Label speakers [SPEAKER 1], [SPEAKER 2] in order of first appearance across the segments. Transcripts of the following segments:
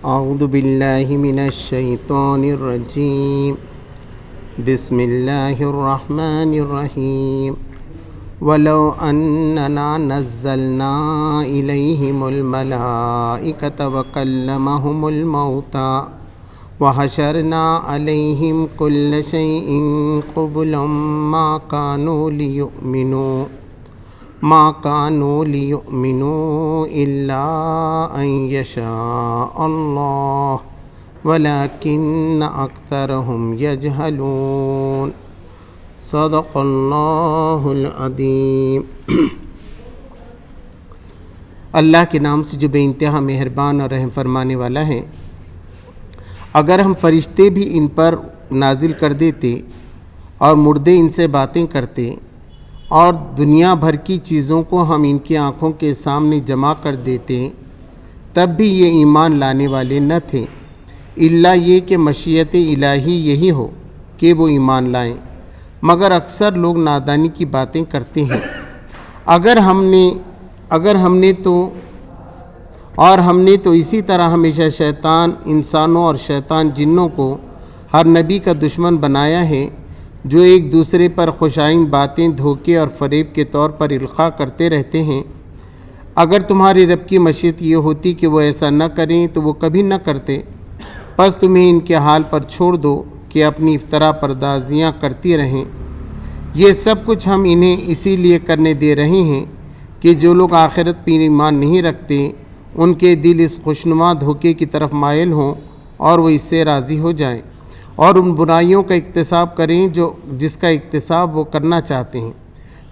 [SPEAKER 1] اعوذ باللہ من الشیطان الرجیم بسم اللہ الرحمن الرحیم ولو اننا نزلنا الیہم الملائکۃ وکلمہم الموتى وحشرنا علیہم کل شیء قبلا ما كانوا ليؤمنوا إلا أن يشاء الله ولكن أكثرهم يجهلون صدق اللہ العظیم۔ اللہ کے نام سے جو بے انتہا مہربان اور رحم فرمانے والا ہے۔ اگر ہم فرشتے بھی ان پر نازل کر دیتے اور مردے ان سے باتیں کرتے اور دنیا بھر کی چیزوں کو ہم ان کی آنکھوں کے سامنے جمع کر دیتے تب بھی یہ ایمان لانے والے نہ تھے، الا یہ کہ مشیت الہی یہی ہو کہ وہ ایمان لائیں، مگر اکثر لوگ نادانی کی باتیں کرتے ہیں۔ ہم نے تو اسی طرح ہمیشہ شیطان انسانوں اور شیطان جنوں کو ہر نبی کا دشمن بنایا ہے، جو ایک دوسرے پر خوشائند باتیں دھوکے اور فریب کے طور پر القاء کرتے رہتے ہیں۔ اگر تمہاری رب کی مشیت یہ ہوتی کہ وہ ایسا نہ کریں تو وہ کبھی نہ کرتے، پس تمہیں ان کے حال پر چھوڑ دو کہ اپنی افطرا پردازیاں کرتی رہیں۔ یہ سب کچھ ہم انہیں اسی لیے کرنے دے رہے ہیں کہ جو لوگ آخرت پر ایمان نہیں رکھتے ان کے دل اس خوشنما دھوکے کی طرف مائل ہوں اور وہ اس سے راضی ہو جائیں اور ان برائیوں کا اکتساب کریں جس کا اکتساب وہ کرنا چاہتے ہیں۔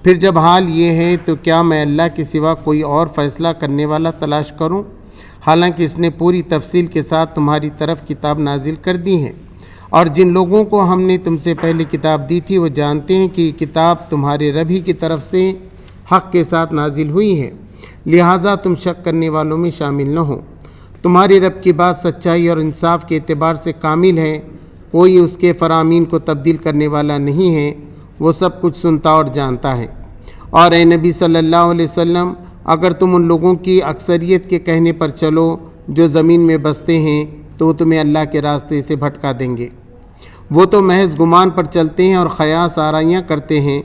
[SPEAKER 1] پھر جب حال یہ ہے تو کیا میں اللہ کے سوا کوئی اور فیصلہ کرنے والا تلاش کروں، حالانکہ اس نے پوری تفصیل کے ساتھ تمہاری طرف کتاب نازل کر دی ہے، اور جن لوگوں کو ہم نے تم سے پہلے کتاب دی تھی وہ جانتے ہیں کہ یہ کتاب تمہارے رب ہی کی طرف سے حق کے ساتھ نازل ہوئی ہے، لہٰذا تم شک کرنے والوں میں شامل نہ ہو۔ تمہارے رب کی بات سچائی اور انصاف کے اعتبار سے کامل ہے، کوئی اس کے فرامین کو تبدیل کرنے والا نہیں ہے، وہ سب کچھ سنتا اور جانتا ہے۔ اور اے نبی صلی اللہ علیہ وسلم، اگر تم ان لوگوں کی اکثریت کے کہنے پر چلو جو زمین میں بستے ہیں تو وہ تمہیں اللہ کے راستے سے بھٹکا دیں گے۔ وہ تو محض گمان پر چلتے ہیں اور خیاس آرائیاں کرتے ہیں،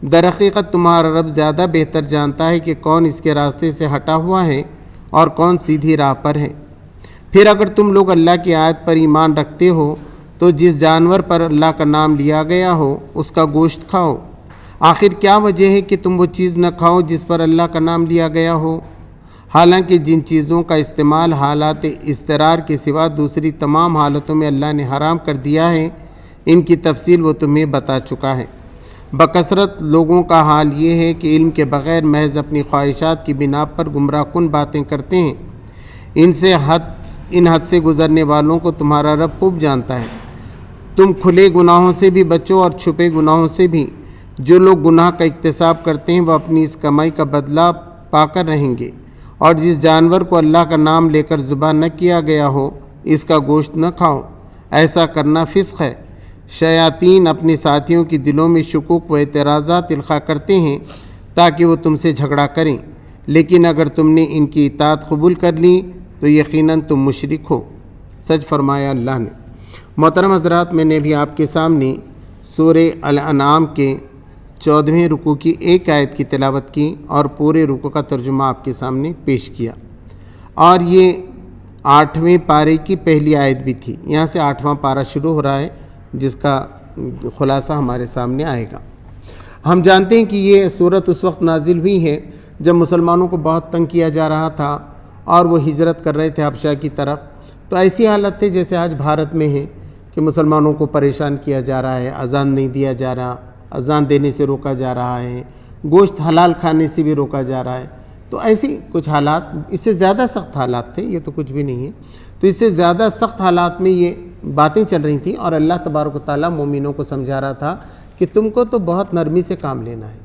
[SPEAKER 1] در حقیقت تمہارا رب زیادہ بہتر جانتا ہے کہ کون اس کے راستے سے ہٹا ہوا ہے اور کون سیدھی راہ پر ہے۔ پھر اگر تم لوگ اللہ کی آیت پر ایمان رکھتے ہو تو جس جانور پر اللہ کا نام لیا گیا ہو اس کا گوشت کھاؤ۔ آخر کیا وجہ ہے کہ تم وہ چیز نہ کھاؤ جس پر اللہ کا نام لیا گیا ہو؟ حالانکہ جن چیزوں کا استعمال حالات اضطرار کے سوا دوسری تمام حالتوں میں اللہ نے حرام کر دیا ہے، ان کی تفصیل وہ تمہیں بتا چکا ہے۔ بکثرت لوگوں کا حال یہ ہے کہ علم کے بغیر محض اپنی خواہشات کی بنا پر گمراہ کن باتیں کرتے ہیں۔ ان حد سے گزرنے والوں کو تمہارا رب خوب جانتا ہے۔ تم کھلے گناہوں سے بھی بچو اور چھپے گناہوں سے بھی۔ جو لوگ گناہ کا اکتساب کرتے ہیں وہ اپنی اس کمائی کا بدلہ پا کر رہیں گے، اور جس جانور کو اللہ کا نام لے کر ذبح نہ کیا گیا ہو اس کا گوشت نہ کھاؤ، ایسا کرنا فسق ہے۔ شیاطین اپنے ساتھیوں کی دلوں میں شکوک و اعتراضات القاء کرتے ہیں تاکہ وہ تم سے جھگڑا کریں، لیکن اگر تم نے ان کی اطاعت قبول کر لی تو یقیناً تم مشرک ہو۔ سچ فرمایا اللہ نے۔ محترم حضرات، میں نے بھی آپ کے سامنے سورہ الانعام کے 14ویں رکوع کی ایک آیت کی تلاوت کی اور پورے رکوع کا ترجمہ آپ کے سامنے پیش کیا، اور یہ 8ویں پارے کی پہلی آیت بھی تھی۔ یہاں سے 8واں پارہ شروع ہو رہا ہے جس کا خلاصہ ہمارے سامنے آئے گا۔ ہم جانتے ہیں کہ یہ سورت اس وقت نازل ہوئی ہے جب مسلمانوں کو بہت تنگ کیا جا رہا تھا اور وہ ہجرت کر رہے تھے حبشہ کی طرف۔ تو ایسی حالت تھی جیسے آج بھارت میں ہے کہ مسلمانوں کو پریشان کیا جا رہا ہے، اذان نہیں دیا جا رہا، اذان دینے سے روکا جا رہا ہے، گوشت حلال کھانے سے بھی روکا جا رہا ہے۔ تو ایسی کچھ حالات، اس سے زیادہ سخت حالات تھے، یہ تو کچھ بھی نہیں ہے۔ تو اس سے زیادہ سخت حالات میں یہ باتیں چل رہی تھیں، اور اللہ تبارک و تعالیٰ مومنوں کو سمجھا رہا تھا کہ تم کو تو بہت نرمی سے کام لینا ہے،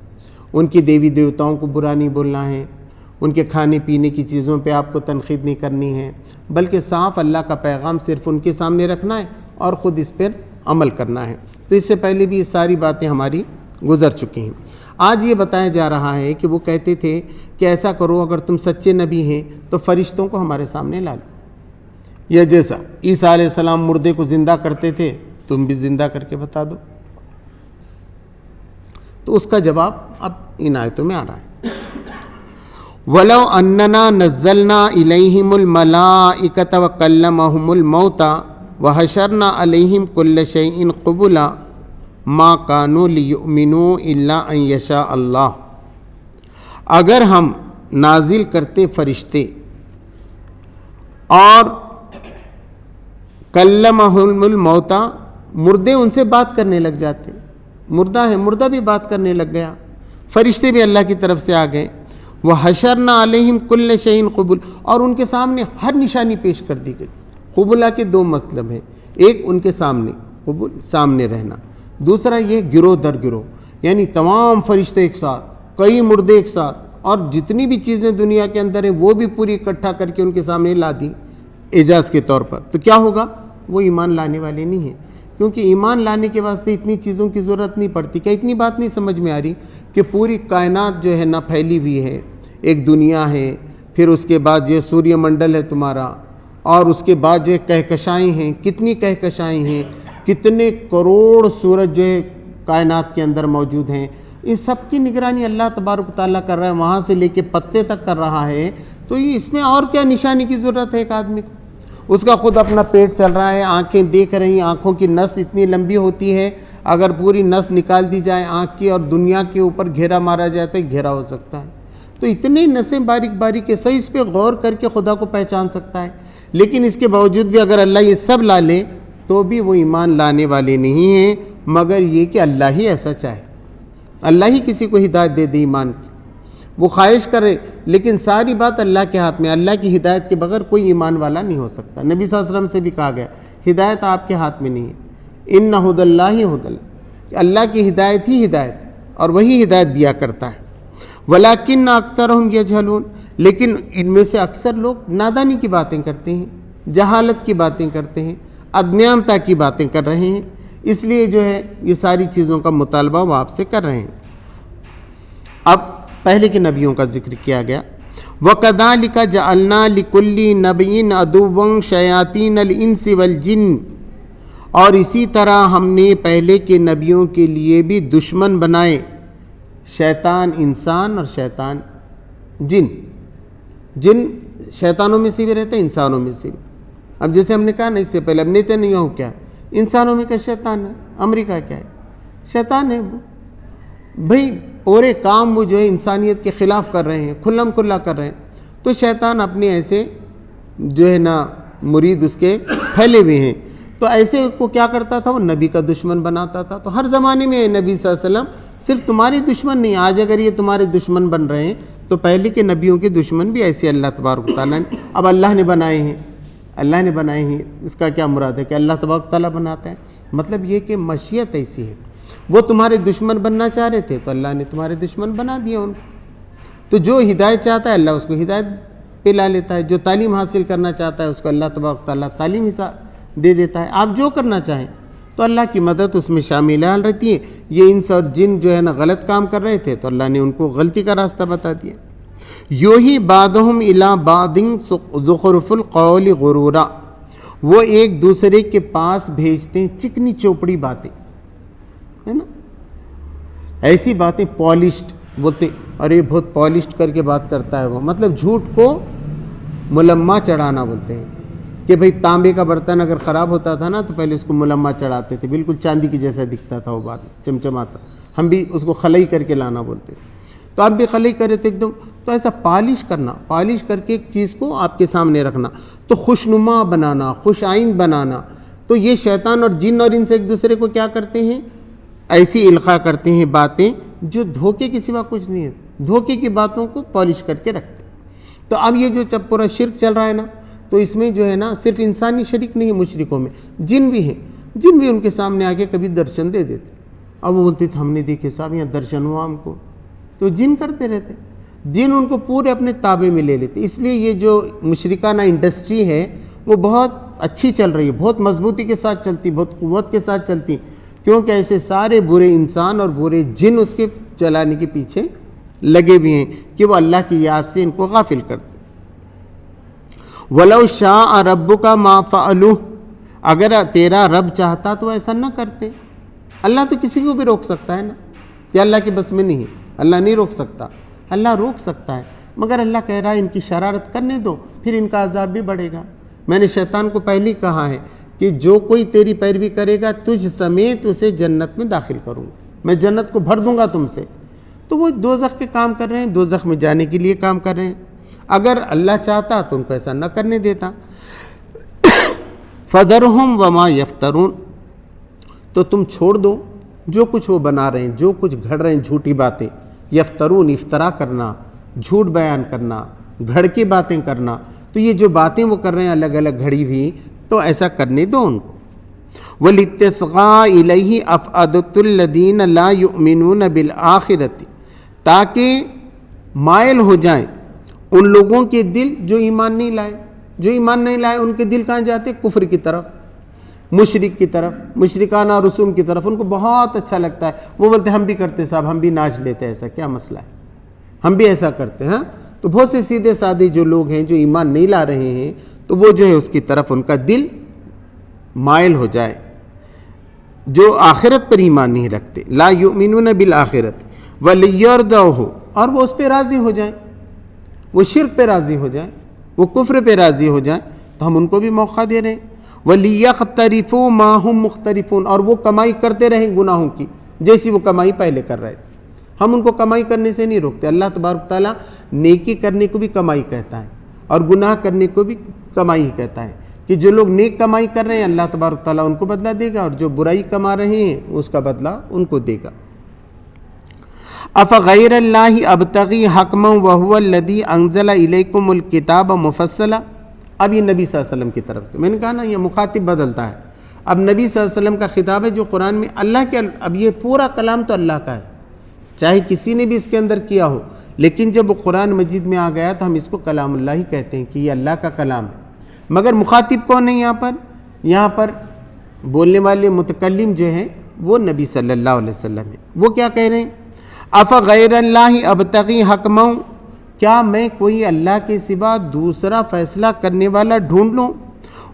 [SPEAKER 1] ان کی دیوی دیوتاؤں کو برا نہیں بولنا ہے، ان کے کھانے پینے کی چیزوں پہ آپ کو تنقید نہیں کرنی ہے، بلکہ صاف اللہ کا پیغام صرف ان کے سامنے رکھنا ہے اور خود اس پر عمل کرنا ہے۔ تو اس سے پہلے بھی یہ ساری باتیں ہماری گزر چکی ہیں۔ آج یہ بتایا جا رہا ہے کہ وہ کہتے تھے کہ ایسا کرو، اگر تم سچے نبی ہیں تو فرشتوں کو ہمارے سامنے لا لو، یا جیسا عیسیٰ علیہ السلام مردے کو زندہ کرتے تھے تم بھی زندہ کر کے بتا دو. تو اس کا جواب اب ان آیتوں میں آ رہا ہے. وَلَوْ أَنَّنَا نَزَّلْنَا إِلَيْهِمُ الْمَلَائِكَةَ وَكَلَّمَهُمُ الْمَوْتَى وَحَشَرْنَا عَلَيْهِمْ كُلَّ شَيْءٍ قُبُلًا مَا كَانُوا لِيُؤْمِنُوا إِلَّا أَن يَشَاءَ اللَّهُ. اگر ہم نازل کرتے فرشتے اور کلمہم الموتى، مردے ان سے بات کرنے لگ جاتے، مردہ ہے مردہ بھی بات کرنے لگ گیا، فرشتے بھی اللہ کی طرف سے آ گئے. وحشرنا علیہم کل شیء قبل، اور ان کے سامنے ہر نشانی پیش کر دی گئی. قبلہ کے دو مطلب ہیں، ایک ان کے سامنے قبل سامنے رہنا، دوسرا یہ گروہ در گروہ، یعنی تمام فرشتے ایک ساتھ، کئی مردے ایک ساتھ، اور جتنی بھی چیزیں دنیا کے اندر ہیں وہ بھی پوری اکٹھا کر کے ان کے سامنے لا دی اعجاز کے طور پر. تو کیا ہوگا؟ وہ ایمان لانے والے نہیں ہیں، کیونکہ ایمان لانے کے واسطے اتنی چیزوں کی ضرورت نہیں پڑتی. کیا اتنی بات نہیں سمجھ میں آ رہی کہ پوری کائنات جو ہے نا پھیلی ہوئی ہے، ایک دنیا ہے، پھر اس کے بعد جو ہے سوریہ منڈل ہے تمہارا، اور اس کے بعد جو ہے کہکشائیں ہیں، کتنی کہکشائیں ہیں، کتنے کروڑ سورج جو ہے کائنات کے اندر موجود ہیں. ان سب کی نگرانی اللہ تبارک تعالیٰ کر رہا ہے، وہاں سے لے کے پتے تک کر رہا ہے. تو یہ اس میں اور کیا نشانی کی ضرورت ہے ایک آدمی کو؟ اس کا خود اپنا پیٹ چل رہا ہے، آنکھیں دیکھ رہی ہیں، آنکھوں کی نس اتنی لمبی ہوتی ہے، اگر پوری نس نکال دی جائے آنکھ کی اور دنیا کے اوپر گھیرا مارا جائے تو گھیرا ہو سکتا ہے. تو اتنی نسیں باریک باریک ہے، صحیح اس پہ غور کر کے خدا کو پہچان سکتا ہے. لیکن اس کے باوجود بھی اگر اللہ یہ سب لا لے تو بھی وہ ایمان لانے والے نہیں ہیں، مگر یہ کہ اللہ ہی ایسا چاہے، اللہ ہی کسی کو ہدایت دے دے ایمان کی، وہ خواہش کرے. لیکن ساری بات اللہ کے ہاتھ میں، اللہ کی ہدایت کے بغیر کوئی ایمان والا نہیں ہو سکتا. نبی صلی اللہ علیہ وسلم سے بھی کہا گیا ہدایت آپ کے ہاتھ میں نہیں ہے، ان ہدی اللہ ہدی اللہ، اللہ کی ہدایت ہی ہدایت ہے اور وہی ہدایت دیا کرتا ہے. ولیکن اکثرہم یجہلون، لیکن ان میں سے اکثر لوگ نادانی کی باتیں کرتے ہیں، جہالت کی باتیں کرتے ہیں، ادنیانتا کی باتیں کر رہے ہیں، اس لیے جو ہے یہ ساری چیزوں کا مطالبہ وہ آپ سے کر رہے ہیں. اب پہلے کے نبیوں کا ذکر کیا گیا. وَكَذَلِكَ جَعَلْنَا لِكُلِّ نَبِيٍّ عَدُوًّا شَيَاطِينَ الْإِنسِ وَالْجِنِّ، اور اسی طرح ہم نے پہلے کے نبیوں کے لیے بھی دشمن بنائے، شیطان انسان اور شیطان جن. جن شیطانوں میں سے بھی رہتے ہیں، انسانوں میں سے بھی. اب جیسے ہم نے کہا نا اس سے پہلے، اب نیتے نہیں ہو کیا انسانوں میں کا شیطان ہے، امریکہ کیا ہے شیطان ہے. وہ بھئی پورے کام وہ جو ہے انسانیت کے خلاف کر رہے ہیں، کھلم کھلا کر رہے ہیں. تو شیطان اپنے ایسے جو ہے نا مرید اس کے پھیلے ہوئے ہیں. تو ایسے کو کیا کرتا تھا؟ وہ نبی کا دشمن بناتا تھا. تو ہر زمانے میں نبی صلی اللہ علیہ وسلم صرف تمہاری دشمن نہیں، آج اگر یہ تمہارے دشمن بن رہے ہیں تو پہلے کے نبیوں کے دشمن بھی ایسے اللہ تبارک تعالیٰ نے اب اللہ نے بنائے ہیں. اللہ نے بنائے ہیں، اس کا کیا مراد ہے کہ اللہ تبارک تعالیٰ بناتا ہے؟ مطلب یہ کہ مشیت ایسی ہے. وہ تمہارے دشمن بننا چاہ رہے تھے تو اللہ نے تمہارے دشمن بنا دیا ان کو. تو جو ہدایت چاہتا ہے اللہ اس کو ہدایت پہ لا لیتا ہے، جو تعلیم حاصل کرنا چاہتا ہے اس کو اللہ تبارک تعالیٰ تعلیم دے دیتا ہے. آپ جو کرنا چاہیں تو اللہ کی مدد اس میں شامل رہتی ہے. یہ انس اور جن جو ہے نا غلط کام کر رہے تھے تو اللہ نے ان کو غلطی کا راستہ بتا دیا. یوہی بعضہم الی بعض زخرف القول غرورا، وہ ایک دوسرے کے پاس بھیجتے ہیں چکنی چوپڑی باتیں، ہے نا، ایسی باتیں پالشڈ بولتے، ارے بہت پالشڈ کر کے بات کرتا ہے وہ، مطلب جھوٹ کو ملمہ چڑھانا بولتے ہیں کہ بھئی تانبے کا برتن اگر خراب ہوتا تھا نا تو پہلے اس کو ملمہ چڑھاتے تھے، بالکل چاندی کی جیسا دکھتا تھا وہ بات، چمچماتا. ہم بھی اس کو خلئی کر کے لانا بولتے تھے. تو آپ بھی خلئی کرے تھے ایک دم. تو ایسا پالش کرنا، پالش کر کے ایک چیز کو آپ کے سامنے رکھنا، تو خوشنما بنانا، خوش آئند بنانا. تو یہ شیطان اور جن اور ان سے ایک دوسرے کو کیا کرتے ہیں؟ ایسی القاء کرتے ہیں باتیں جو دھوکے کے سوا کچھ نہیں ہے، دھوکے کی باتوں کو پالش کر کے رکھتے. تو اب یہ جو پورا شرک چل رہا ہے نا، تو اس میں جو ہے نا صرف انسانی شریک نہیں ہے، مشرکوں میں جن بھی ہیں. جن بھی ان کے سامنے آ کے کبھی درشن دے دیتے. اب وہ بولتے تھے ہم نے دیکھے صاحب یہاں درشن ہوا ہم کو. تو جن کرتے رہتے، جن ان کو پورے اپنے تابع میں لے لیتے. اس لیے یہ جو مشرکانہ انڈسٹری ہے وہ بہت اچھی چل رہی ہے، بہت مضبوطی کے ساتھ چلتی، بہت قوت کے ساتھ چلتی، کیونکہ ایسے سارے برے انسان اور برے جن اس کے چلانے کے پیچھے لگے ہوئے ہیں کہ وہ اللہ کی یاد سے ان کو غافل کرتے. وَلَوْ شَاءَ رَبُّكَ مَا فَعَلُوهُ، اگر تیرا رب چاہتا تو ایسا نہ کرتے۔ اللہ تو کسی کو بھی روک سکتا ہے نا، کہ اللہ کے بس میں نہیں ہے، اللہ نہیں روک سکتا، اللہ روک سکتا ہے، مگر اللہ کہہ رہا ہے ان کی شرارت کرنے دو، پھر ان کا عذاب بھی بڑھے گا۔ میں نے شیطان کو پہلے ہی کہا ہے کہ جو کوئی تیری پیروی کرے گا تجھ سمیت اسے جنت میں داخل کروں گا، میں جنت کو بھر دوں گا تم سے۔ تو وہ دوزخ کے کام کر رہے ہیں، دوزخ میں جانے کے لیے کام کر رہے ہیں۔ اگر اللہ چاہتا تو ان کو ایسا نہ کرنے دیتا۔ فَذَرْهُمْ وَمَا يَفْتَرُونَ، تو تم چھوڑ دو جو کچھ وہ بنا رہے ہیں، جو کچھ گھڑ رہے ہیں جھوٹی باتیں، یفترون افطرا کرنا، جھوٹ بیان کرنا، گھڑ کی باتیں کرنا، تو یہ جو باتیں وہ کر رہے ہیں الگ الگ گھڑی ہوئی، تو ایسا کرنے دو ان کو۔ وَلِتَّصْغَىٰ إِلَيْهِ أَفْئِدَةُ الَّذِينَ لَا يُؤْمِنُونَ بِالْآخِرَةِ، تاکہ مائل ہو جائیں ان لوگوں کے دل جو ایمان نہیں لائے۔ جو ایمان نہیں لائے ان کے دل کہاں جاتے؟ کفر کی طرف، مشرک کی طرف، مشرکانہ رسوم کی طرف۔ ان کو بہت اچھا لگتا ہے، وہ بولتے ہم بھی کرتے صاحب، ہم بھی ناچ لیتے، ایسا کیا مسئلہ ہے، ہم بھی ایسا کرتے ہیں۔ تو بہت سے سیدھے سادے جو لوگ ہیں جو ایمان نہیں لا رہے ہیں، تو وہ جو ہے اس کی طرف ان کا دل مائل ہو جائے، جو آخرت پر ایمان نہیں رکھتے، لا یؤمنون بالآخرت وَلِيَرْضَوْهُ، اور وہ اس پہ راضی ہو جائیں، وہ شرک پہ راضی ہو جائیں، وہ کفر پہ راضی ہو جائیں، تو ہم ان کو بھی موقع دے رہے ہیں۔ وَلِيَقْتَرِفُوا مَا هُمْ مُقْتَرِفُونَ، اور وہ کمائی کرتے رہیں گناہوں کی جیسی وہ کمائی پہلے کر رہے تھے۔ ہم ان کو کمائی کرنے سے نہیں روکتے۔ اللہ تبارک تعالیٰ نیکی کرنے کو بھی کمائی کہتا ہے اور گناہ کرنے کو بھی کمائی ہی کہتا ہے، کہ جو لوگ نیک کمائی کر رہے ہیں اللہ تبارک تعالیٰ ان کو بدلہ دے گا، اور جو برائی کما رہے ہیں اس کا بدلہ ان کو دے گا۔ افغیر اللہ ابتغی حکما وہو الذی انزل الیکم الکتاب مفصلا، اب یہ نبی صلی اللہ علیہ وسلم کی طرف سے، میں نے کہا نا یہ مخاطب بدلتا ہے، اب نبی صلی اللہ علیہ وسلم کا خطاب ہے جو قرآن میں اللہ کے، اب یہ پورا کلام تو اللہ کا ہے، چاہے کسی نے بھی اس کے اندر کیا ہو، لیکن جب وہ قرآن مجید میں آ گیا تو ہم اس کو کلام اللہ ہی کہتے ہیں کہ یہ اللہ کا کلام ہے۔ مگر مخاطب کون ہے یہاں پر بولنے والے متکلم جو ہیں وہ نبی صلی اللہ علیہ وسلم ہیں۔ وہ کیا کہہ رہے ہیں؟ افغیر اللہ ابتغی حکما، کیا میں کوئی اللہ کے سوا دوسرا فیصلہ کرنے والا ڈھونڈ لوں؟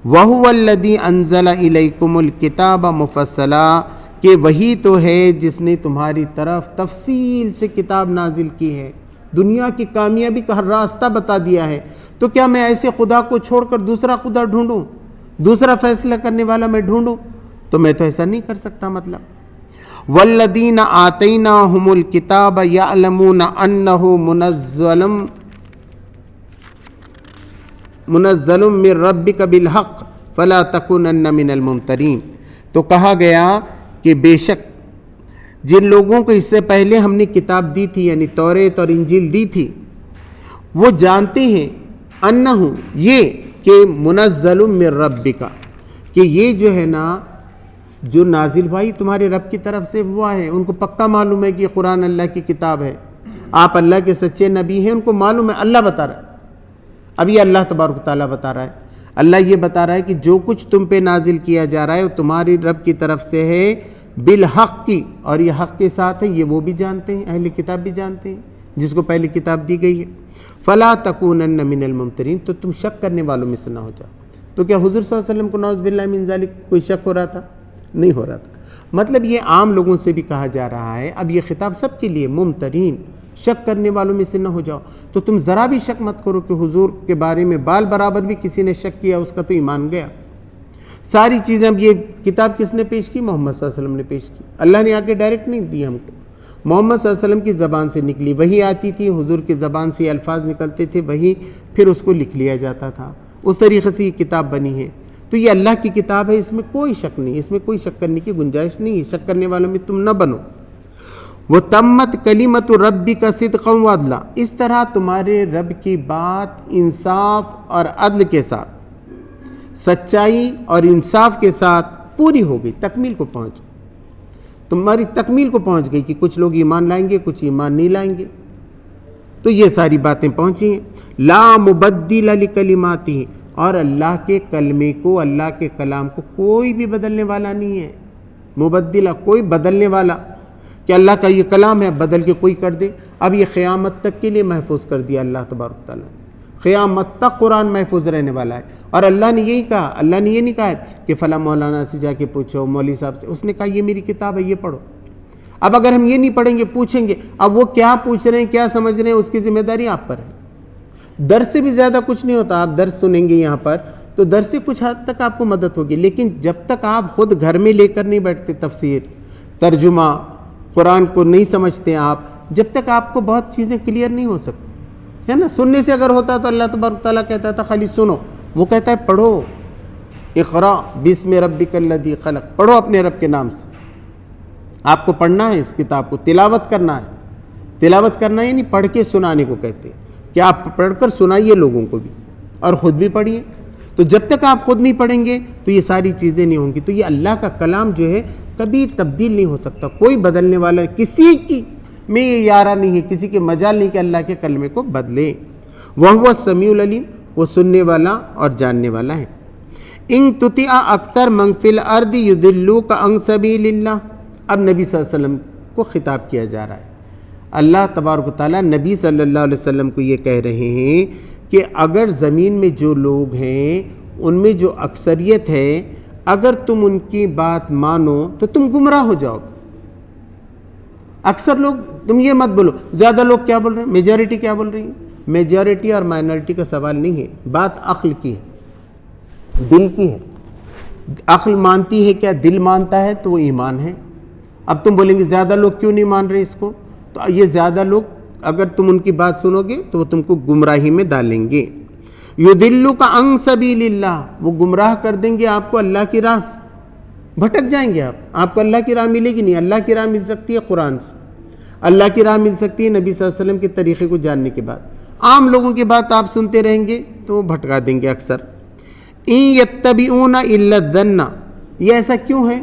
[SPEAKER 1] وَهُوَ الَّذِي أَنزَلَ إِلَيْكُمُ الْكِتَابَ مُفَصَّلًا، کہ وہی تو ہے جس نے تمہاری طرف تفصیل سے کتاب نازل کی ہے، دنیا کی کامیابی کا ہر راستہ بتا دیا ہے۔ تو کیا میں ایسے خدا کو چھوڑ کر دوسرا خدا ڈھونڈوں، دوسرا فیصلہ کرنے والا میں ڈھونڈوں؟ تو میں تو ایسا نہیں کر سکتا۔ مطلب والذین آتیناہم الکتاب یعلمون انہ منزل من ربک بالحق فلا تکونن من الممترین، تو کہا گیا کہ بے شک جن لوگوں کو اس سے پہلے ہم نے کتاب دی تھی، یعنی توریت اور انجیل دی تھی، وہ جانتے ہیں انہ، یہ کہ منزل من ربک، کہ یہ جو ہے نا جو نازل بھائی تمہارے رب کی طرف سے ہوا ہے، ان کو پکا معلوم ہے کہ قرآن اللہ کی کتاب ہے، آپ اللہ کے سچے نبی ہیں، ان کو معلوم ہے، اللہ بتا رہا ہے۔ اب یہ اللہ تبارک تعالیٰ بتا رہا ہے، اللہ یہ بتا رہا ہے کہ جو کچھ تم پہ نازل کیا جا رہا ہے وہ تمہاری رب کی طرف سے ہے بالحق کی، اور یہ حق کے ساتھ ہے، یہ وہ بھی جانتے ہیں، اہل کتاب بھی جانتے ہیں جس کو پہلی کتاب دی گئی ہے۔ فلا تکونن من الممترین، تو تم شک کرنے والوں میں سے نہ ہو جاؤ۔ تو کیا حضور صلی اللہ علیہ وسلم کو نعوذ باللہ من ذالک کوئی شک ہو رہا تھا؟ نہیں ہو رہا تھا۔ مطلب یہ عام لوگوں سے بھی کہا جا رہا ہے، اب یہ خطاب سب کے لیے، ممترین، شک کرنے والوں میں سے نہ ہو جاؤ۔ تو تم ذرا بھی شک مت کرو کہ حضور کے بارے میں بال برابر بھی کسی نے شک کیا اس کا تو ایمان گیا۔ ساری چیزیں، اب یہ کتاب کس نے پیش کی؟ محمد صلی اللہ علیہ وسلم نے پیش کی، اللہ نے آ کے ڈائریکٹ نہیں دی ہم کو، محمد صلی اللہ علیہ وسلم کی زبان سے نکلی، وہی آتی تھی، حضور کی زبان سے الفاظ نکلتے تھے، وہی پھر اس کو لکھ لیا جاتا تھا، اس طریقے سے یہ کتاب بنی ہے۔ تو یہ اللہ کی کتاب ہے، اس میں کوئی شک نہیں، اس میں کوئی شک کرنے کی گنجائش نہیں ہے، شک کرنے والوں میں تم نہ بنو۔ وَتَمَّتْ كَلِمَةُ رَبِّكَ صِدْقًا وَعَدْلًا، اس طرح تمہارے رب کی بات انصاف اور عدل کے ساتھ، سچائی اور انصاف کے ساتھ پوری ہو گئی، تکمیل کو پہنچ، تمہاری تکمیل کو پہنچ گئی کہ کچھ لوگ ایمان لائیں گے، کچھ ایمان نہیں لائیں گے، تو یہ ساری باتیں پہنچی ہیں۔ لا مبدل لکلماتہ، اور اللہ کے کلمے کو، اللہ کے کلام کو کوئی بھی بدلنے والا نہیں ہے، مبدلہ کوئی بدلنے والا، کہ اللہ کا یہ کلام ہے بدل کے کوئی کر دے۔ اب یہ قیامت تک کے لیے محفوظ کر دیا اللہ تبارک تعالیٰ نے، قیامت تک قرآن محفوظ رہنے والا ہے۔ اور اللہ نے یہی کہا، اللہ نے یہ نہیں کہا کہ فلاں مولانا سے جا کے پوچھو، مولوی صاحب سے، اس نے کہا یہ میری کتاب ہے، یہ پڑھو۔ اب اگر ہم یہ نہیں پڑھیں گے، پوچھیں گے، اب وہ کیا پوچھ رہے ہیں، کیا سمجھ رہے ہیں، اس کی ذمہ داری آپ پر ہے۔ درس سے بھی زیادہ کچھ نہیں ہوتا، آپ درس سنیں گے یہاں پر تو درس سے کچھ حد تک آپ کو مدد ہوگی، لیکن جب تک آپ خود گھر میں لے کر نہیں بیٹھتے تفسیر، ترجمہ قرآن کو نہیں سمجھتے آپ، جب تک آپ کو بہت چیزیں کلیئر نہیں ہو سکتی، ہے نا۔ سننے سے اگر ہوتا تو اللہ تبارک تعالیٰ کہتا تھا خالی سنو، وہ کہتا ہے پڑھو، اقرا بسم ربک الذی خلق، پڑھو اپنے رب کے نام سے۔ آپ کو پڑھنا ہے اس کتاب کو، تلاوت کرنا ہے۔ تلاوت کرنا یعنی پڑھ کے سنانے کو کہتے ہیں کہ آپ پڑھ کر سنائیے لوگوں کو بھی، اور خود بھی پڑھیے۔ تو جب تک آپ خود نہیں پڑھیں گے تو یہ ساری چیزیں نہیں ہوں گی۔ تو یہ اللہ کا کلام جو ہے کبھی تبدیل نہیں ہو سکتا، کوئی بدلنے والا، کسی کی میں یہ یارہ نہیں ہے، کسی کے مجال نہیں کہ اللہ کے کلمے کو بدلے۔ وَهُوَ السَّمِيعُ الْعَلِيمُ، وہ سننے والا اور جاننے والا ہے۔ ان تطیع اکثر من فی الارض یضلوک عن سبیل اللہ، اب نبی صلی اللہ علیہ وسلم کو خطاب کیا جا رہا ہے۔ اللہ تبارک و تعالیٰ نبی صلی اللہ علیہ وسلم کو یہ کہہ رہے ہیں کہ اگر زمین میں جو لوگ ہیں ان میں جو اکثریت ہے، اگر تم ان کی بات مانو تو تم گمراہ ہو جاؤ۔ اکثر لوگ، تم یہ مت بولو زیادہ لوگ کیا بول رہے ہیں، میجارٹی کیا بول رہی ہے۔ میجارٹی اور مائنورٹی کا سوال نہیں ہے، بات عقل کی ہے، دل کی ہے۔ عقل مانتی ہے کیا، دل مانتا ہے تو وہ ایمان ہے۔ اب تم بولیں گے زیادہ لوگ کیوں نہیں مان رہے اس کو، تو یہ زیادہ لوگ اگر تم ان کی بات سنو گے تو وہ تم کو گمراہی میں ڈالیں گے۔ یضلوک عن سبیل اللہ، وہ گمراہ کر دیں گے آپ کو اللہ کی راہ سے، بھٹک جائیں گے آپ کو اللہ کی راہ ملے گی نہیں۔ اللہ کی راہ مل سکتی ہے قرآن سے، اللہ کی راہ مل سکتی ہے نبی صلی اللہ علیہ وسلم کے طریقے کو جاننے کے بعد۔ عام لوگوں کی بات آپ سنتے رہیں گے تو وہ بھٹکا دیں گے اکثر۔ ان یتبعون الا الظن، یہ ایسا کیوں ہے،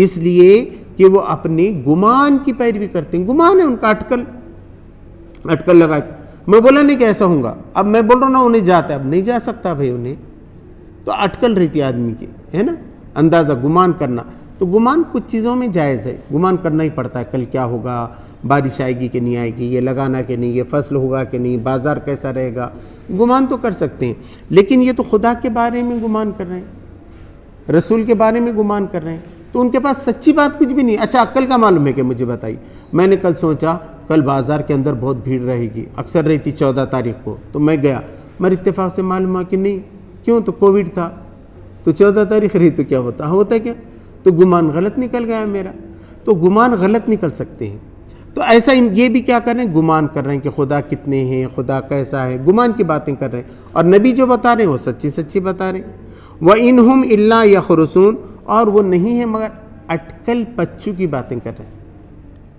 [SPEAKER 1] اس لیے کہ وہ اپنے گمان کی پیروی کرتے ہیں۔ گمان ہے ان کا، اٹکل لگا کے میں بولا نہیں کہ ایسا ہوں گا، اب میں بول رہا ہوں نا انہیں جاتا ہے، اب نہیں جا سکتا بھائی انہیں، تو اٹکل رہتی آدمی کی، ہے نا، اندازہ گمان کرنا۔ تو گمان کچھ چیزوں میں جائز ہے، گمان کرنا ہی پڑتا ہے، کل کیا ہوگا، بارش آئے گی کہ نہیں آئے گی، یہ لگانا کہ نہیں، یہ فصل ہوگا کہ نہیں، بازار کیسا رہے گا، گمان تو کر سکتے ہیں۔ لیکن یہ تو خدا کے بارے میں گمان کر رہے ہیں، رسول کے بارے میں گمان کر رہے ہیں، تو ان کے پاس سچی بات کچھ بھی نہیں۔ اچھا عقل کا معلوم ہے کہ مجھے بتائی، میں نے کل سوچا کل بازار کے اندر بہت بھیڑ رہے گی، اکثر رہتی 14 تاریخ کو، تو میں گیا، میرے اتفاق سے معلوم ہوا کہ نہیں، کیوں، تو کووڈ تھا، تو 14 تاریخ رہی تو کیا ہوتا، ہوتا ہے کیا، تو گمان غلط نکل گیا میرا۔ تو گمان غلط نکل سکتے ہیں۔ تو ایسا یہ بھی کیا کر رہے ہیں، گمان کر رہے ہیں کہ خدا کتنے ہیں، خدا کیسا ہے، گمان کی باتیں کر رہے ہیں، اور نبی جو بتا رہے ہیں وہ سچی سچی بتا رہے ہیں۔ وَإِنْهُمْ إِلَّا يَخْرُصُونَ، اور وہ نہیں ہے مگر اٹکل پچو کی باتیں کر رہے ہیں۔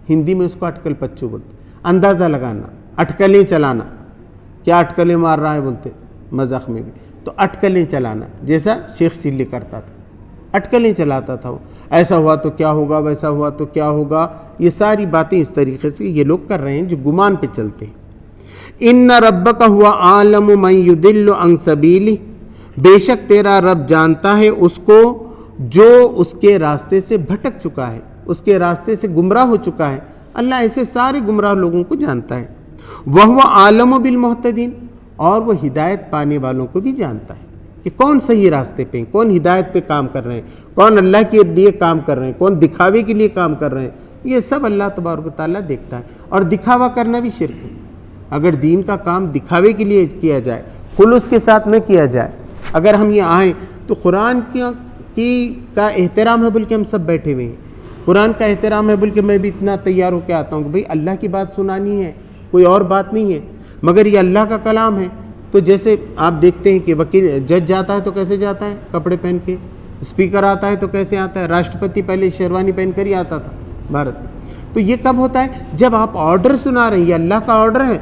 [SPEAKER 1] ہندی میں اس کو اٹکل پچو بولتے ہیں، اندازہ لگانا، اٹکلیں چلانا۔ کیا اٹکلیں مار رہا ہے بولتے مذاق میں بھی، تو اٹکلیں چلانا، جیسا شیخ چلی کرتا تھا، اٹکلیں چلاتا تھا وہ، ایسا ہوا تو کیا ہوگا، ویسا ہوا تو کیا ہوگا، یہ ساری باتیں اس طریقے سے یہ لوگ کر رہے ہیں جو گمان پہ چلتے ہیں۔ ان ربک هو اعلم من يضل عن سبیلہ، بے شک تیرا رب جانتا ہے اس کو جو اس کے راستے سے بھٹک چکا ہے، اس کے راستے سے گمراہ ہو چکا ہے۔ اللہ ایسے سارے گمراہ لوگوں کو جانتا ہے۔ وَهُوَ عَالِمُ بِالْمُهْتَدِينَ، اور وہ ہدایت پانے والوں کو بھی جانتا ہے کہ کون صحیح راستے پہ ہیں، کون ہدایت پہ کام کر رہے ہیں، کون اللہ کے لیے کام کر رہے ہیں، کون دکھاوے کے لیے کام کر رہے ہیں۔ یہ سب اللہ تبارک و تعالیٰ دیکھتا ہے۔ اور دکھاوا کرنا بھی شرک ہے۔ اگر دین کا کام دکھاوے کے لیے کیا جائے، خلوص کے ساتھ نہ کیا جائے، اگر ہم یہ آئیں تو قرآن کا احترام ہے بول کے ہم سب بیٹھے ہوئے ہیں، قرآن کا احترام ہے بول کے میں بھی اتنا تیار ہو کے آتا ہوں کہ بھئی اللہ کی بات سنانی ہے، کوئی اور بات نہیں ہے، مگر یہ اللہ کا کلام ہے۔ تو جیسے آپ دیکھتے ہیں کہ وکیل جج جاتا ہے تو کیسے جاتا ہے، کپڑے پہن کے، اسپیکر آتا ہے تو کیسے آتا ہے، راشٹرپتی پہلے شیروانی پہن کر ہی آتا تھا بھارت میں۔ تو یہ کب ہوتا ہے، جب آپ آرڈر سنا رہے ہیں، یہ اللہ کا آرڈر ہے،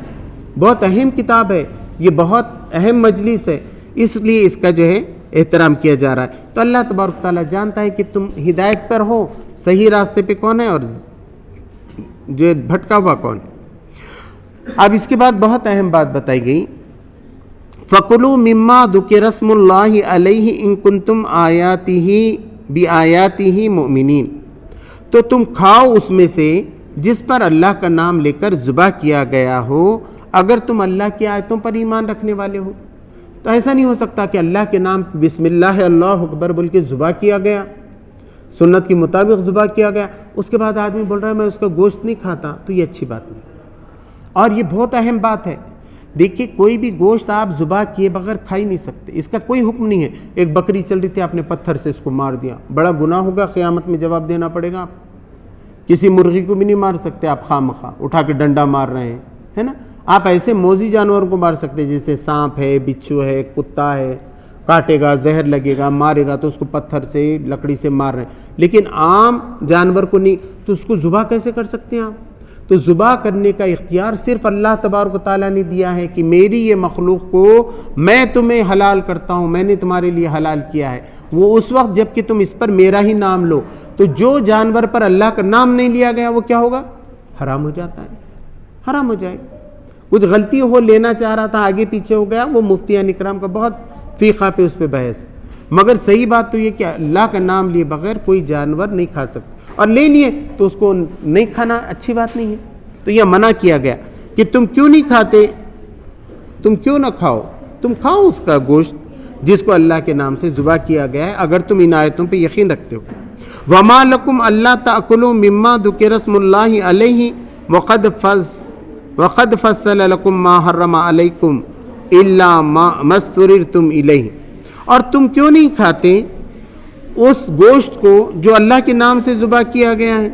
[SPEAKER 1] بہت اہم کتاب ہے، یہ بہت اہم مجلس ہے، اس لیے اس کا جو ہے احترام کیا جا رہا ہے۔ تو اللہ تبارک تعالیٰ جانتا ہے کہ تم ہدایت پر ہو، صحیح راستے پہ کون ہے اور جو بھٹکا ہوا کون ہے۔ اب اس کے بعد بہت اہم بات بتائی گئی، فَكُلُوا مِمَّا ذُكِرَ اسْمُ اللَّهِ عَلَيْهِ إِن كُنتُمْ بِآيَاتِهِ مُؤْمِنِينَ، تو تم کھاؤ اس میں سے جس پر اللہ کا نام لے کر ذبح کیا گیا ہو، اگر تم اللہ کی آیتوں پر ایمان رکھنے والے ہو تو ایسا نہیں ہو سکتا کہ اللہ کے نام بسم اللہ اللہ اکبر بول کے ذبح کیا گیا، سنت کے مطابق ذبح کیا گیا، اس کے بعد آدمی بول رہا ہے میں اس کا گوشت نہیں کھاتا، تو یہ اچھی بات نہیں۔ اور یہ بہت اہم بات ہے، دیکھیے کوئی بھی گوشت آپ ذبح کیے بغیر کھا ہی نہیں سکتے، اس کا کوئی حکم نہیں ہے۔ ایک بکری چل رہی تھی، آپ نے پتھر سے اس کو مار دیا، بڑا گناہ ہوگا، قیامت میں جواب دینا پڑے گا۔ آپ کسی مرغی کو بھی نہیں مار سکتے، آپ خواہ مخواہ اٹھا کے ڈنڈا مار رہے ہیں، ہے نا۔ آپ ایسے موذی جانوروں کو مار سکتے جیسے سانپ ہے، بچھو ہے، کتا ہے، کاٹے گا، زہر لگے گا، مارے گا تو اس کو پتھر سے لکڑی سے مار رہے ہیں، لیکن عام جانور کو نہیں، تو اس کو ذبح کیسے کر سکتے ہیں آپ؟ تو ذبح کرنے کا اختیار صرف اللہ تبارک و تعالیٰ نے دیا ہے کہ میری یہ مخلوق کو میں تمہیں حلال کرتا ہوں، میں نے تمہارے لیے حلال کیا ہے، وہ اس وقت جب کہ تم اس پر میرا ہی نام لو۔ تو جو جانور پر اللہ کا نام نہیں لیا گیا وہ کیا ہوگا؟ حرام ہو جاتا ہے، حرام ہو جائے۔ کچھ غلطی ہو، لینا چاہ رہا تھا، آگے پیچھے ہو گیا، وہ مفتیان اکرام کا بہت فقہ پہ اس پہ بحث، مگر صحیح بات تو یہ کہ اللہ کا نام لیے بغیر کوئی جانور نہیں کھا سکتا، اور لے لیے تو اس کو نہیں کھانا اچھی بات نہیں ہے۔ تو یہ منع کیا گیا کہ تم کیوں نہیں کھاتے، تم کیوں نہ کھاؤ، تم کھاؤ اس کا گوشت جس کو اللہ کے نام سے ذبح کیا گیا ہے، اگر تم ان آیتوں پہ یقین رکھتے ہو۔ وَمَا لَكُمْ أَلَّا تَأْكُلُوا مِمَّا ذُكِرَ اسْمُ اللَّهِ عَلَيْهِ وَقَدْ فَصَّلَ لَكُمْ مَا حَرَّمَ عَلَيْكُمْ إِلَّا مَا اسْتُرِرْتُمْ إِلَيْهِ، اور تم کیوں نہیں کھاتے اس گوشت کو جو اللہ کے نام سے ذبح کیا گیا ہے،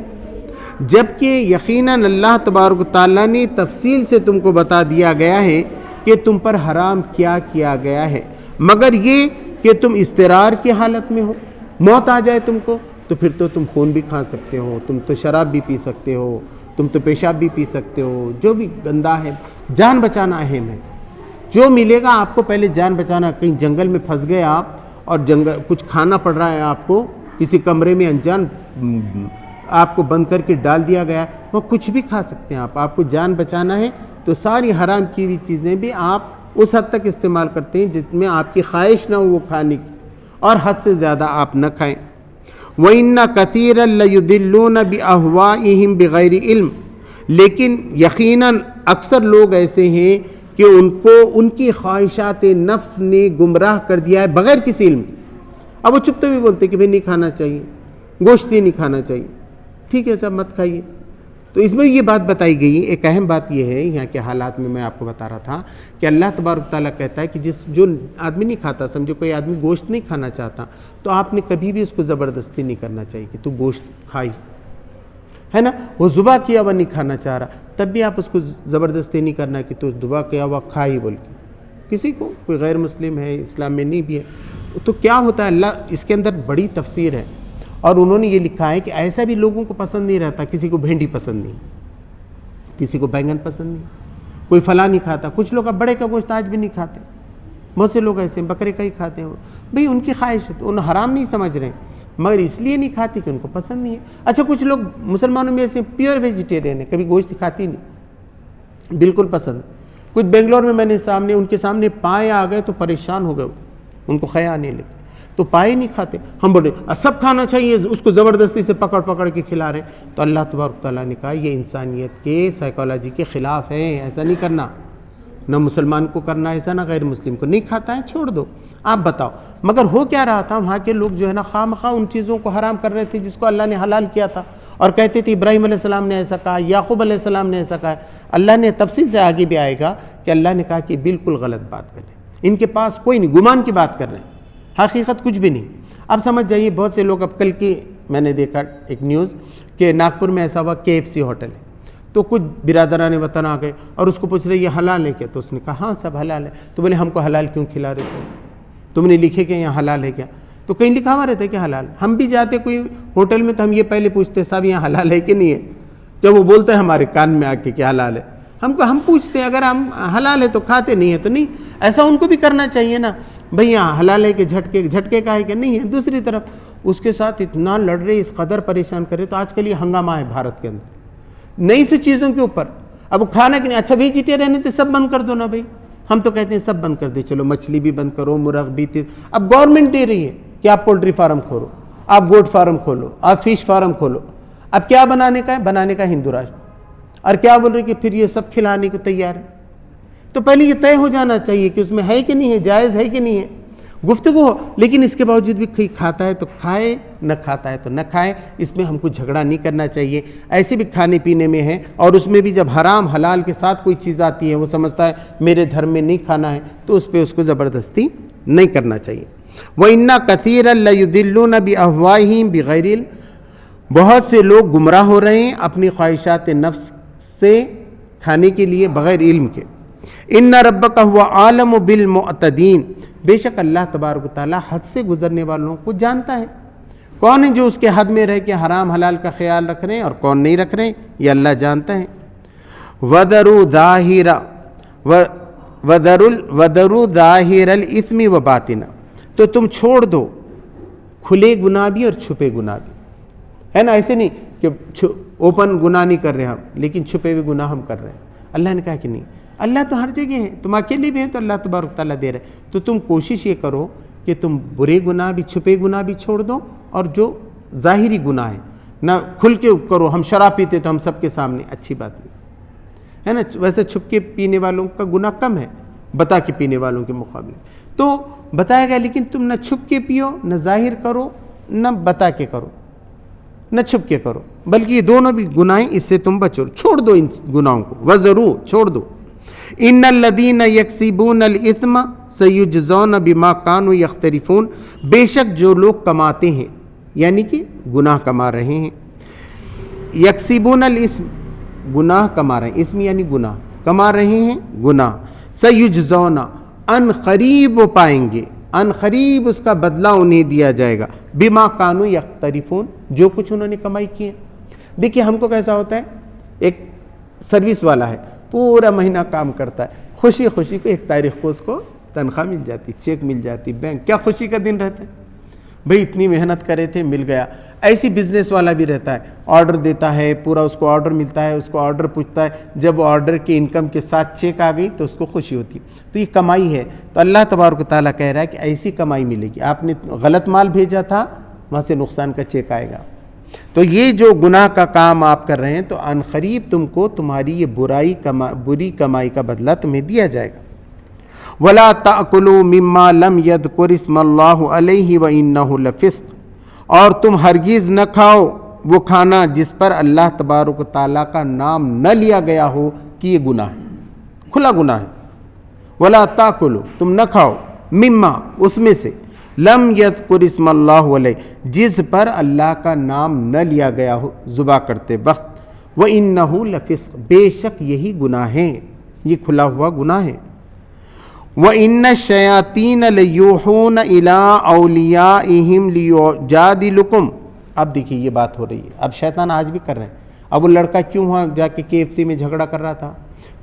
[SPEAKER 1] جبکہ یقیناً اللہ تبارک و تعالیٰ نے تفصیل سے تم کو بتا دیا گیا ہے کہ تم پر حرام کیا کیا گیا ہے، مگر یہ کہ تم اضطرار کی حالت میں ہو، موت آ جائے تم کو، تو پھر تو تم خون بھی کھا سکتے ہو، تم تو شراب بھی پی سکتے ہو، تم تو پیشاب بھی پی سکتے ہو، جو بھی گندا ہے۔ جان بچانا اہم ہے، جو ملے گا آپ کو پہلے جان بچانا۔ کہیں جنگل میں پھنس گئے آپ اور جنگل کچھ کھانا پڑ رہا ہے آپ کو، کسی کمرے میں انجان آپ کو بند کر کے ڈال دیا گیا، وہ کچھ بھی کھا سکتے ہیں آپ کو جان بچانا ہے تو ساری حرام کی ہوئی چیزیں بھی آپ اس حد تک استعمال کرتے ہیں جس میں آپ کی خواہش نہ ہو وہ کھانے کی، اور حد سے زیادہ آپ نہ کھائیں۔ وَإِنَّ كَثِيرًا لَيُضِلُّونَ بِأَهْوَائِهِمْ بِغَيْرِ علم، لیکن یقیناً اکثر لوگ ایسے ہیں کہ ان کو ان کی خواہشات نفس نے گمراہ کر دیا ہے بغیر کسی علم۔ اب وہ چپتے بھی بولتے کہ بھئی نہیں کھانا چاہیے، گوشت ہی نہیں کھانا چاہیے، ٹھیک ہے، سب مت کھائیے۔ تو اس میں یہ بات بتائی گئی، ایک اہم بات یہ ہے یہاں کے حالات میں آپ کو بتا رہا تھا کہ اللہ تبارک تعالیٰ کہتا ہے کہ جو آدمی نہیں کھاتا، سمجھو کوئی آدمی گوشت نہیں کھانا چاہتا، تو آپ نے کبھی بھی اس کو زبردستی نہیں کرنا چاہیے کہ تو گوشت کھائی، ہے نا۔ وہ ذبح کیا ہوا نہیں کھانا چاہ رہا، تب بھی آپ اس کو زبردستی نہیں کرنا کہ تو ذبح کیا ہوا کھا ہی بول کے۔ کسی کو کوئی غیر مسلم ہے، اسلام میں نہیں بھی ہے، تو کیا ہوتا ہے، اللہ اس کے اندر بڑی تفسیر ہے، اور انہوں نے یہ لکھا ہے کہ ایسا بھی لوگوں کو پسند نہیں رہتا، کسی کو بھنڈی پسند نہیں، کسی کو بینگن پسند نہیں، کوئی فلاں نہیں کھاتا، کچھ لوگ اب بڑے کا گوشت آج بھی نہیں کھاتے، بہت سے لوگ ایسے ہیں بکرے کا ہی کھاتے ہیں، بھئی ان کی خواہش، ان حرام نہیں سمجھ رہے ہیں، مگر اس لیے نہیں کھاتی کہ ان کو پسند نہیں ہے۔ اچھا کچھ لوگ مسلمانوں میں ایسے پیور ویجیٹیرین ہیں، کبھی گوشت کھاتی نہیں، بالکل پسند۔ کچھ بنگلور میں میں نے ان کے سامنے پائے آ گئے تو پریشان ہو گئے، ان کو خیا آنے لگی، تو پائے نہیں کھاتے، ہم بولے سب کھانا چاہیے، اس کو زبردستی سے پکڑ کے کھلا رہے ہیں۔ تو اللہ تبارک تعالیٰ نے کہا یہ انسانیت کے سائیکالوجی کے خلاف ہے، ایسا نہیں کرنا، نہ مسلمان کو کرنا ایسا، نہ غیر مسلم کو، نہیں کھاتا ہے چھوڑ دو، آپ بتاؤ۔ مگر ہو کیا رہا تھا، وہاں کے لوگ جو ہے نا خواہ مخواہ ان چیزوں کو حرام کر رہے تھے جس کو اللہ نے حلال کیا تھا، اور کہتے تھے ابراہیم علیہ السلام نے ایسا کہا، یعقوب علیہ السلام نے ایسا کہا۔ اللہ نے تفصیل سے آگے بھی آئے گا کہ اللہ نے کہا کہ بالکل غلط بات کر رہے ہیں، ان کے پاس کوئی نہیں، گمان کی بات کر رہے ہیں، حقیقت کچھ بھی نہیں۔ اب سمجھ جائیے بہت سے لوگ، اب کل کی میں نے دیکھا ایک نیوز کہ ناگپور میں ایسا ہوا KFC ہوٹل ہے، تو کچھ برادران وطن آ گئے اور اس کو پوچھ رہے یہ حلال ہے کیا، تو اس نے کہا ہاں سب حلال ہے، تو بولے ہم کو حلال کیوں کھلا رہے ہو، تم نے لکھے کہ یہاں حلال ہے کیا، تو کہیں لکھا ہوا رہتا ہے کہ حلال۔ ہم بھی جاتے کوئی ہوٹل میں تو ہم یہ پہلے پوچھتے صاحب یہاں حلال ہے کہ نہیں ہے، جب وہ بولتے ہیں ہمارے کان میں آ کے کہ حلال ہے، ہم پوچھتے ہیں، اگر ہم حلال ہے تو کھاتے، نہیں ہے تو نہیں۔ ایسا ان کو بھی کرنا چاہیے نا، بھئی یہاں حلال ہے کہ جھٹکے کا ہے کہ نہیں ہے۔ دوسری طرف اس کے ساتھ اتنا لڑ رہے، اس قدر پریشان کرے، تو آج کل یہ ہنگامہ ہے بھارت کے اندر نئی سی چیزوں کے اوپر۔ اب وہ کھانا کہ نہیں، اچھا ویجیٹیرین ہے تو سب بند کر دو نا بھائی، ہم تو کہتے ہیں سب بند کر دے، چلو مچھلی بھی بند کرو، مرغ بھی، اب گورنمنٹ دے رہی ہے کہ آپ پولٹری فارم کھولو، آپ گوٹ فارم کھولو، آپ فش فارم کھولو۔ اب کیا بنانے کا ہے، بنانے کا ہندو راشٹر، اور کیا بول رہے کہ پھر یہ سب کھلانے کو تیار ہے۔ تو پہلے یہ طے ہو جانا چاہیے کہ اس میں ہے کہ نہیں ہے، جائز ہے کہ نہیں ہے، گفتگو ہو. لیکن اس کے باوجود بھی کوئی کھاتا ہے تو کھائے، نہ کھاتا ہے تو نہ کھائے، اس میں ہم کو جھگڑا نہیں کرنا چاہیے. ایسے بھی کھانے پینے میں ہے، اور اس میں بھی جب حرام حلال کے ساتھ کوئی چیز آتی ہے، وہ سمجھتا ہے میرے دھرم میں نہیں کھانا ہے، تو اس پہ اس کو زبردستی نہیں کرنا چاہیے. وَإِنَّ كَثِيرًا لَيُضِلُّونَ بِأَهْوَائِهِمْ بِغَيْرِ بہت سے لوگ گمراہ ہو رہے ہیں اپنی خواہشات نفس سے کھانے کے لیے بغیر علم کے. ان ربک هو عالم بالمعتدین، بے شک اللہ تبارک و تعالیٰ حد سے گزرنے والوں کو جانتا ہے. کون ہے جو اس کے حد میں رہ کے حرام حلال کا خیال رکھ رہے ہیں اور کون نہیں رکھ رہے ہیں، یہ اللہ جانتا ہے. وَذَرُوا ظَاهِرَ الْإِثْمِ وَبَاطِنَهُ، تو تم چھوڑ دو کھلے گناہ بھی اور چھپے گناہ بھی. ہے نا، ایسے نہیں کہ اوپن گناہ نہیں کر رہے ہم لیکن چھپے ہوئے گناہ ہم کر رہے ہیں. اللہ نے کہا کہ نہیں، اللہ تو ہر جگہ ہے، تم اکیلے بھی ہیں تو اللہ تبارک تعالیٰ دے رہے. تو تم کوشش یہ کرو کہ تم برے گناہ بھی، چھپے گناہ بھی چھوڑ دو، اور جو ظاہری گناہ ہے نہ کھل کے کرو. ہم شراب پیتے تو ہم سب کے سامنے، اچھی بات نہیں ہے نا. ویسے چھپ کے پینے والوں کا گناہ کم ہے بتا کے پینے والوں کے مقابلے. تو بتایا گیا لیکن تم نہ چھپ کے پیو، نہ ظاہر کرو، نہ بتا کے کرو، نہ چھپ کے کرو، بلکہ یہ دونوں بھی گناہیں، اس سے تم بچو، چھوڑ دو ان گناہوں کو. وَذَرُوا، چھوڑ دو. ان الذین یکسبون الاثم سیجزون بما کانوا یختلفون، بے شک جو لوگ کماتے ہیں یعنی کہ گناہ کما رہے ہیں. یکسبون الاسم، گناہ کما رہے ہیں، اسم یعنی گناہ، کما رہے ہیں گناہ. سیجزون، ان قریب وہ پائیں گے، ان قریب اس کا بدلہ انہیں دیا جائے گا. بما کانوا یختلفون، جو کچھ انہوں نے کمائی کی ہے. دیکھیے ہم کو کیسا ہوتا ہے، ایک سروس والا ہے، پورا مہینہ کام کرتا ہے، خوشی خوشی کو 1 تاریخ کو اس کو تنخواہ مل جاتی، چیک مل جاتی، بینک، کیا خوشی کا دن رہتا ہے بھئی، اتنی محنت کرے تھے مل گیا. ایسی بزنس والا بھی رہتا ہے، آرڈر دیتا ہے، پورا اس کو آرڈر ملتا ہے، اس کو آرڈر پوچھتا ہے، جب آرڈر کی انکم کے ساتھ چیک آ گئی تو اس کو خوشی ہوتی. تو یہ کمائی ہے. تو اللہ تبارک و تعالیٰ کہہ رہا ہے کہ ایسی کمائی ملے گی. آپ نے غلط مال بھیجا تھا، وہاں سے نقصان کا چیک آئے گا. تو یہ جو گناہ کا کام آپ کر رہے ہیں تو ان قریب تم کو تمہاری یہ بری کمائی کا بدلہ تمہیں دیا جائے گا. وَلَا تَأْكُلُوا مِمَّا لَمْ يَذْكُرِ اسْمَ اللَّهُ عَلَيْهِ وَإِنَّهُ لَفِسْقٌ، اور تم ہرگز نہ کھاؤ وہ کھانا جس پر اللہ تبارک و تعالیٰ کا نام نہ لیا گیا ہو، کہ یہ گناہ ہے، کھلا گناہ ہے. وَلَا تَأْكُلُوا، تم نہ کھاؤ، مما، اس میں سے، لم یذکر اسم اللہ علیہ، جس پر اللہ کا نام نہ لیا گیا ہو ذبح کرتے وقت. وَإِنَّهُ لَفِسْقٌ، بے شک یہی گناہ ہے، یہ کھلا ہوا گناہ ہے. وَإِنَّ الشَّيَاطِينَ لَيُوحُونَ إِلَىٰ أَوْلِيَائِهِمْ لِيُجَادِلُكُمْ. اب دیکھیے یہ بات ہو رہی ہے، اب شیطان آج بھی کر رہے ہیں. اب وہ لڑکا کیوں وہاں جا کے KFC میں جھگڑا کر رہا تھا،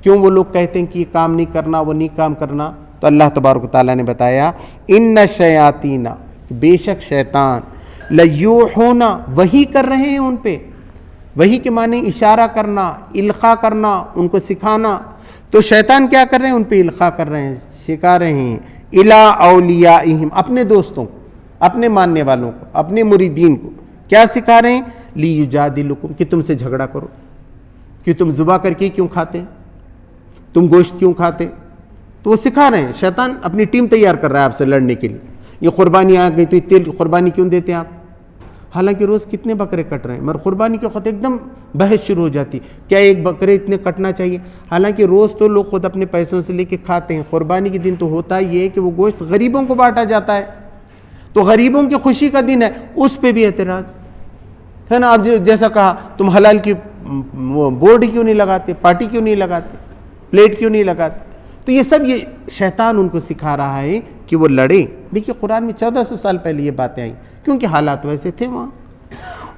[SPEAKER 1] کیوں وہ لوگ کہتے ہیں کہ یہ کام نہیں کرنا، وہ نہیں کام کرنا. تو اللہ تبارک و تعالیٰ نے بتایا ان الشیاطین، بے شک شیطان، لیوحون، وحی کر رہے ہیں ان پہ. وحی کے معنی اشارہ کرنا، القاء کرنا، ان کو سکھانا. تو شیطان کیا کر رہے ہیں، ان پہ القاء کر رہے ہیں، سکھا رہے ہیں. الی اولیائہم، اپنے دوستوں کو، اپنے ماننے والوں کو، اپنے مریدین کو کیا سکھا رہے ہیں، لیجادلکم، کہ تم سے جھگڑا کرو، کہ تم ذبح کر کے کیوں کھاتے، تم گوشت کیوں کھاتے. تو وہ سکھا رہے ہیں، شیطان اپنی ٹیم تیار کر رہا ہے آپ سے لڑنے کے لیے. یہ قربانی آ گئی تو یہ تیل قربانی کیوں دیتے ہیں آپ، حالانکہ روز کتنے بکرے کٹ رہے ہیں، مگر قربانی کے وقت ایک دم بحث شروع ہو جاتی، کیا ایک بکرے اتنے کٹنا چاہیے، حالانکہ روز تو لوگ خود اپنے پیسوں سے لے کے کھاتے ہیں. قربانی کے دن تو ہوتا یہ ہے کہ وہ گوشت غریبوں کو بانٹا جاتا ہے، تو غریبوں کی خوشی کا دن ہے، اس پہ بھی اعتراض ہے نا. آپ جیسا کہا تم حلال کی وہ بورڈ کیوں نہیں لگاتے، پارٹی کیوں نہیں لگاتے، پلیٹ کیوں نہیں لگاتے. تو یہ سب یہ شیطان ان کو سکھا رہا ہے کہ وہ لڑیں. دیکھیے قرآن میں 1400 سال پہلے یہ باتیں آئیں کیونکہ حالات ویسے تھے وہاں.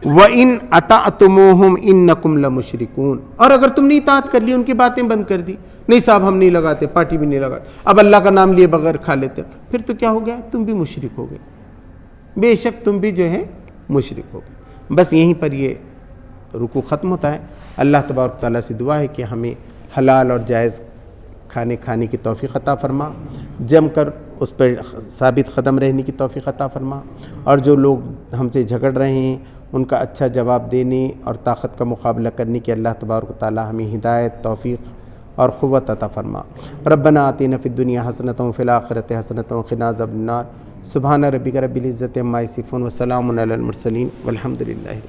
[SPEAKER 1] وَإِنْ أَطَعْتُمُوهُمْ إِنَّكُمْ لَمُشْرِكُونَ، اور اگر تم نے اطاعت کر لی، ان کی باتیں بند کر دی، نہیں صاحب ہم نہیں لگاتے، پارٹی بھی نہیں لگاتے، اب اللہ کا نام لیے بغیر کھا لیتے، پھر تو کیا ہو گیا، تم بھی مشرک ہو گئے، بے شک تم بھی جو ہے مشرک ہو گئے. بس یہیں پر یہ رکوع ختم ہوتا ہے. اللہ تبارک تعالیٰ سے دعا ہے کہ ہمیں حلال اور جائز کھانے کی توفیق عطا فرما، جم کر اس پر ثابت قدم رہنے کی توفیق عطا فرما، اور جو لوگ ہم سے جھگڑ رہے ہیں ان کا اچھا جواب دینے اور طاقت کا مقابلہ کرنے کی اللہ تبارک و تعالیٰ ہمیں ہدایت، توفیق اور قوت عطا فرما۔ ربنا آتنا فی الدنیا حسنۃ وفی الآخرۃ حسنۃ وقنا عذاب النار۔ سبحان ربک رب العزۃ عما یصفون وسلام علی المرسلین والحمد للہ۔